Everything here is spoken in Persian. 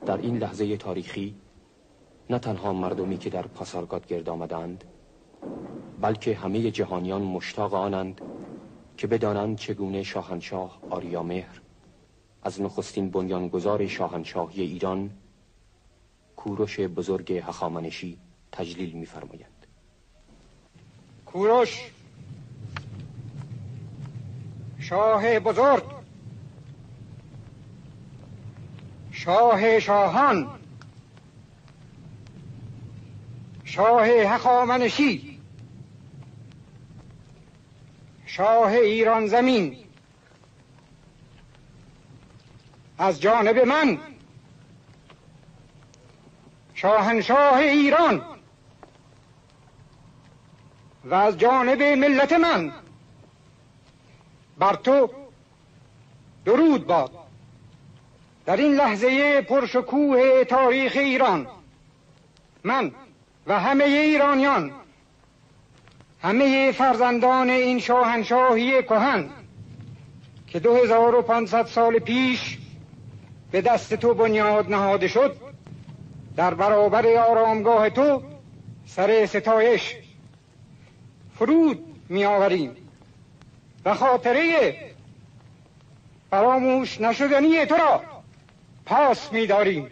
در این لحظه تاریخی نه تنها مردمی که در پاسارگاد گرد آمدند، بلکه همه جهانیان مشتاق آنند که بدانند چگونه شاهنشاه آریامهر از نخستین بنیانگذار شاهنشاهی ایران، کوروش بزرگ هخامنشی، تجلیل می‌فرمایند. کوروش شاه بزرگ، شاه شاهان، شاه هخامنشی، شاه ایران زمین، از جانب من شاهنشاه ایران و از جانب ملت من بر تو درود باد. در این لحظه پرشکوه تاریخ ایران من و همه ایرانیان، همه فرزندان این شاهنشاهی کهن که 2500 سال پیش به دست تو بنیاد نهاده شد، در برابر آرامگاه تو سر ستایش فرود می آوریم و خاطره فراموش نشدنی تو را پاس می داریم.